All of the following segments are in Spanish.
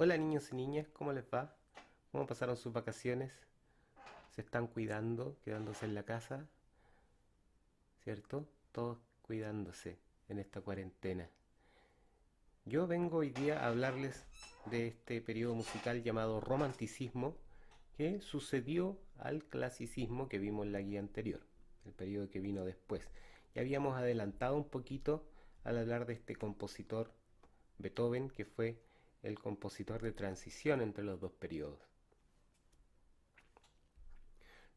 Hola niños y niñas, ¿cómo les va? ¿Cómo pasaron sus vacaciones? ¿Se están cuidando, quedándose en la casa? ¿Cierto? Todos cuidándose en esta cuarentena. Yo vengo hoy día a hablarles de este periodo musical llamado Romanticismo, que sucedió al clasicismo que vimos en la guía anterior, el periodo que vino después. Ya habíamos adelantado un poquito al hablar de este compositor Beethoven, que fue el compositor de transición entre los dos periodos.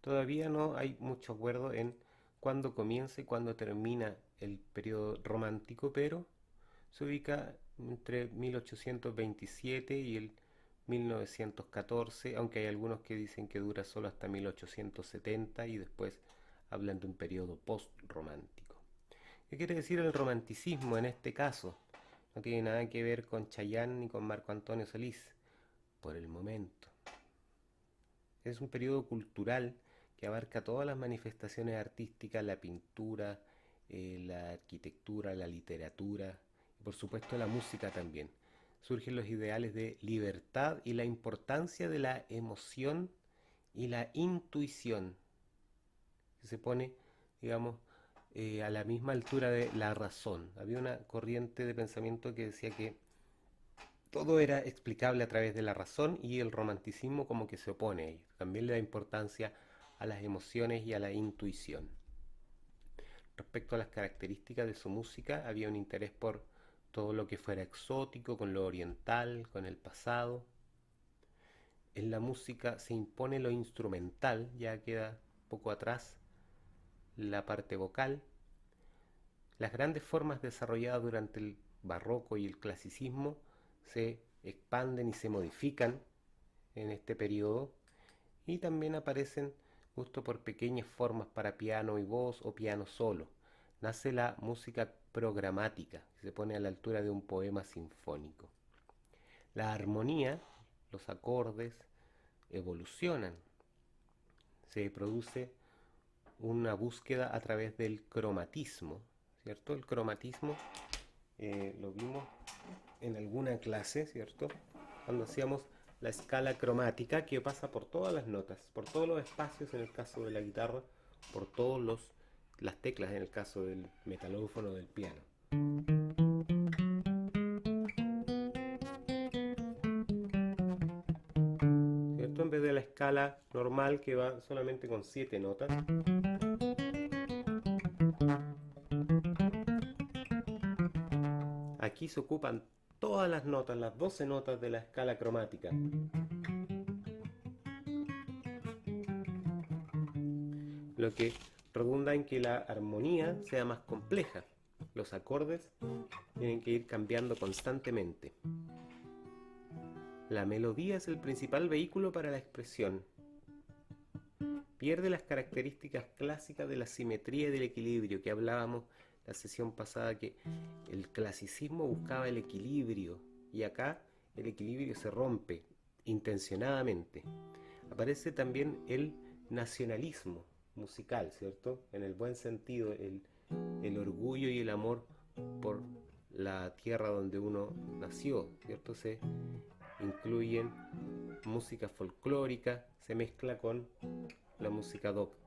Todavía no hay mucho acuerdo en cuándo comienza y cuándo termina el periodo romántico, pero se ubica entre 1827 y el 1914, aunque hay algunos que dicen que dura solo hasta 1870 y después hablan de un periodo post-romántico. ¿Qué quiere decir el romanticismo en este caso? No tiene nada que ver con Chayanne ni con Marco Antonio Solís, por el momento. Es un periodo cultural que abarca todas las manifestaciones artísticas, la pintura, la arquitectura, la literatura y por supuesto la música también. Surgen los ideales de libertad y la importancia de la emoción y la intuición, que se pone, digamos, a la misma altura de la razón. Había una corriente de pensamiento que decía que todo era explicable a través de la razón y el romanticismo como que se opone a ello. También le da importancia a las emociones y a la intuición. Respecto a las características de su música, había un interés por todo lo que fuera exótico, con lo oriental, con el pasado. En la música se impone lo instrumental, ya queda poco atrás la parte vocal. Las grandes formas desarrolladas durante el barroco y el clasicismo se expanden y se modifican en este periodo y también aparecen justo por pequeñas formas para piano y voz o piano solo. Nace la música programática, que se pone a la altura de un poema sinfónico. La armonía, los acordes, evolucionan. Se produce una búsqueda a través del cromatismo, ¿cierto? El cromatismo lo vimos en alguna clase, ¿cierto? Cuando hacíamos la escala cromática que pasa por todas las notas, por todos los espacios en el caso de la guitarra, por todas las teclas en el caso del metalófono o del piano. ¿Cierto? En vez de la escala normal que va solamente con 7 notas, aquí se ocupan todas las notas, las 12 notas de la escala cromática. Lo que redunda en que la armonía sea más compleja. Los acordes tienen que ir cambiando constantemente. La melodía es el principal vehículo para la expresión. Pierde las características clásicas de la simetría y del equilibrio que hablábamos la sesión pasada, que el clasicismo buscaba el equilibrio y acá el equilibrio se rompe intencionadamente. Aparece también el nacionalismo musical, ¿cierto? En el buen sentido, el orgullo y el amor por la tierra donde uno nació, ¿cierto? Se incluyen música folclórica, se mezcla con la música docta.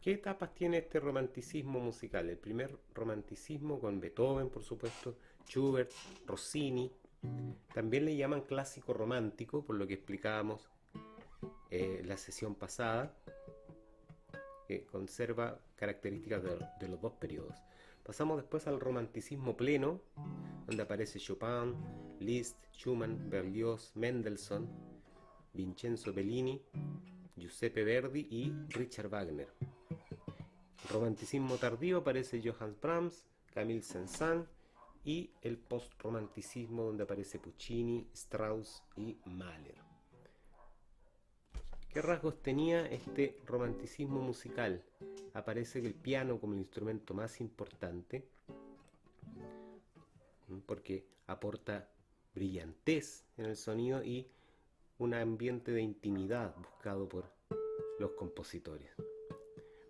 ¿Qué etapas tiene este romanticismo musical? El primer romanticismo con Beethoven, por supuesto, Schubert, Rossini. También le llaman clásico romántico, por lo que explicábamos la sesión pasada, que conserva características de los dos periodos. Pasamos después al romanticismo pleno, donde aparece Chopin, Liszt, Schumann, Berlioz, Mendelssohn, Vincenzo Bellini, Giuseppe Verdi y Richard Wagner. El romanticismo tardío aparece Johannes Brahms, Camille Saint-Saëns y el post-romanticismo donde aparece Puccini, Strauss y Mahler. ¿Qué rasgos tenía este romanticismo musical? Aparece el piano como el instrumento más importante porque aporta brillantez en el sonido y un ambiente de intimidad buscado por los compositores.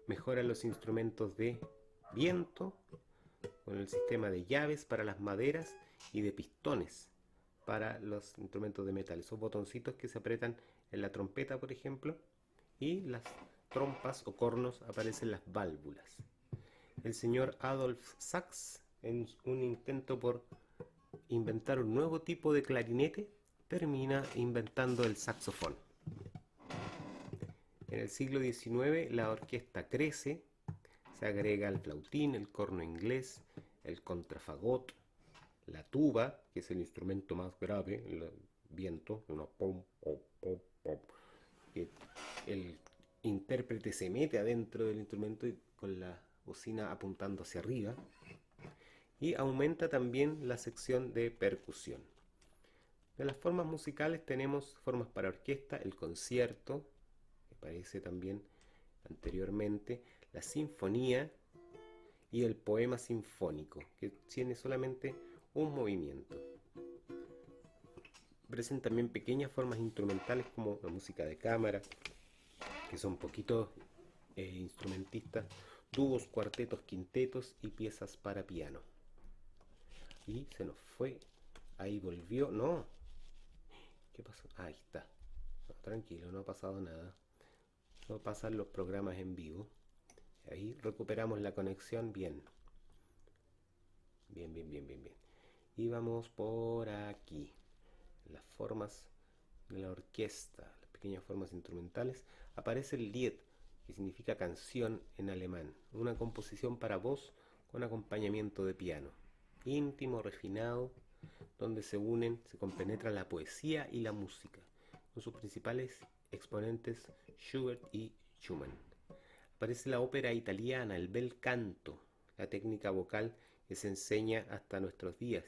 Mejora los instrumentos de viento, con el sistema de llaves para las maderas y de pistones para los instrumentos de metal. Esos botoncitos que se apretan en la trompeta, por ejemplo, y las trompas o cornos aparecen las válvulas. El señor Adolf Sachs, en un intento por inventar un nuevo tipo de clarinete, termina inventando el saxofón. En el siglo XIX la orquesta crece, se agrega el flautín, el corno inglés, el contrafagot, la tuba, que es el instrumento más grave, el viento, una pom, pom, pom, pom, que el intérprete se mete adentro del instrumento y con la bocina apuntando hacia arriba, y aumenta también la sección de percusión. De las formas musicales tenemos formas para orquesta, el concierto, que aparece también anteriormente, la sinfonía y el poema sinfónico, que tiene solamente un movimiento. Aparecen también pequeñas formas instrumentales como la música de cámara, que son poquitos instrumentistas, dúos, cuartetos, quintetos y piezas para piano. Y se nos fue, ahí volvió, no, ¿qué pasó? Ahí está, no, tranquilo, no ha pasado nada, no pasan los programas en vivo. Ahí recuperamos la conexión, bien. Bien, bien, bien, bien, bien. Y vamos por aquí. Las formas de la orquesta, las pequeñas formas instrumentales. Aparece el Lied, que significa canción en alemán. Una composición para voz con acompañamiento de piano. Íntimo, refinado, donde se unen, se compenetra la poesía y la música, con sus principales exponentes Schubert y Schumann. Aparece la ópera italiana, el bel canto, la técnica vocal que se enseña hasta nuestros días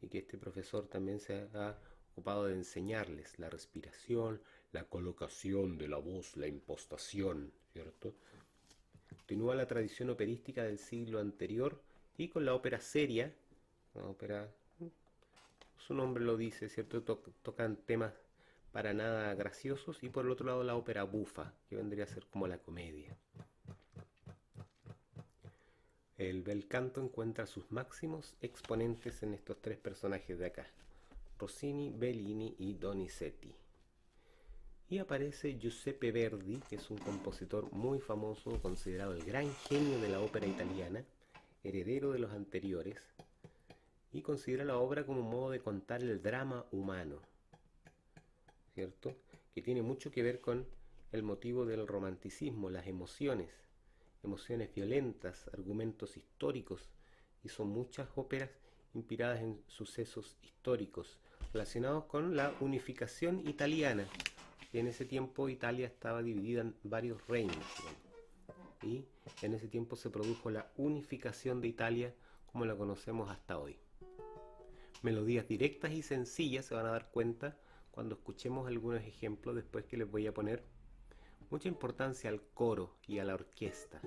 y que este profesor también se ha ocupado de enseñarles, la respiración, la colocación de la voz, la impostación, ¿cierto? Continúa la tradición operística del siglo anterior y con la ópera seria, la ópera, su nombre lo dice, ¿cierto? Tocan temas para nada graciosos, y por el otro lado la ópera bufa, que vendría a ser como la comedia. El bel canto encuentra sus máximos exponentes en estos tres personajes de acá: Rossini, Bellini y Donizetti. Y aparece Giuseppe Verdi, que es un compositor muy famoso, considerado el gran genio de la ópera italiana, heredero de los anteriores, y considera la obra como un modo de contar el drama humano, ¿cierto? Que tiene mucho que ver con el motivo del romanticismo, las emociones violentas, argumentos históricos, y son muchas óperas inspiradas en sucesos históricos relacionados con la unificación italiana. Y en ese tiempo Italia estaba dividida en varios reinos, y en ese tiempo se produjo la unificación de Italia como la conocemos hasta hoy. Melodías directas y sencillas, se van a dar cuenta cuando escuchemos algunos ejemplos después que les voy a poner. Mucha importancia al coro y a la orquesta.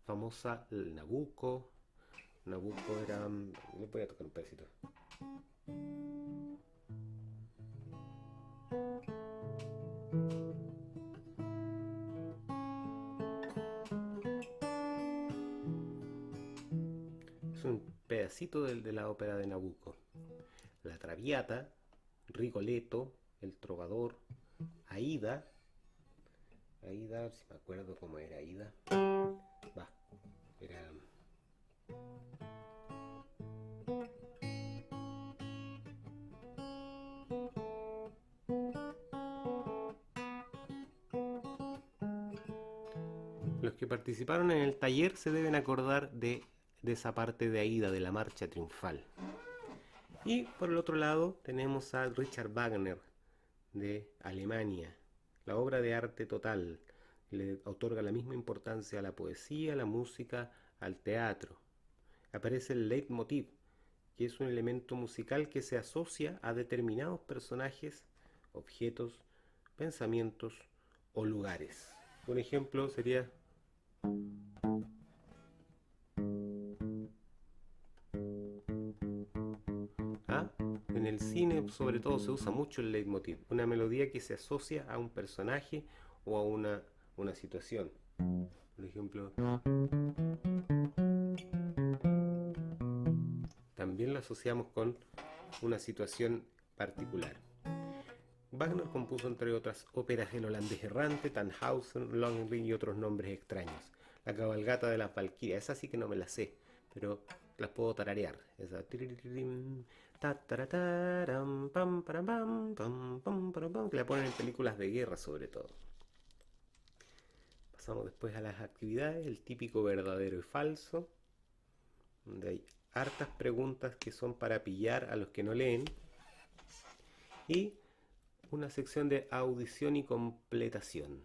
Famosa el Nabucco. Nabucco era... Les voy a tocar un pedacito. Es un pedacito de la ópera de Nabucco. La Traviata, Rigoletto, El Trovador, Aida. Aida, a ver si me acuerdo cómo era Aida. Va, era... Los que participaron en el taller se deben acordar de esa parte de Aida, de la marcha triunfal. Y por el otro lado tenemos a Richard Wagner, de Alemania. La obra de arte total le otorga la misma importancia a la poesía, a la música, al teatro. Aparece el leitmotiv, que es un elemento musical que se asocia a determinados personajes, objetos, pensamientos o lugares. Un ejemplo sería... ¿Ah? En el cine sobre todo se usa mucho el leitmotiv, una melodía que se asocia a un personaje o a una situación. Por ejemplo... también lo asociamos con una situación particular. Wagner compuso entre otras óperas El holandés errante, Tannhausen, Lohengrin y otros nombres extraños. La cabalgata de las Valquirias, esa sí que no me la sé, pero las puedo tararear. Esa. Que la ponen en películas de guerra sobre todo. Pasamos después a las actividades, el típico verdadero y falso, donde hay hartas preguntas que son para pillar a los que no leen. Y una sección de audición y completación.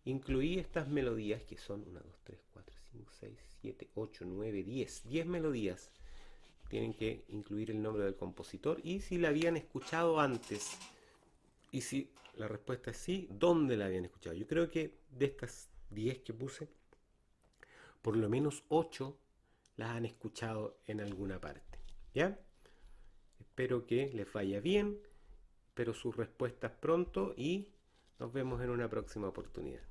Incluí estas melodías que son 1, 2, 3, 4, 5, 6, 7, 8, 9, 10. 10 melodías. Tienen que incluir el nombre del compositor y si la habían escuchado antes. Y si la respuesta es sí, ¿dónde la habían escuchado? Yo creo que de estas 10 que puse, por lo menos 8 las han escuchado en alguna parte. ¿Ya? Espero que les vaya bien, espero sus respuestas pronto y nos vemos en una próxima oportunidad.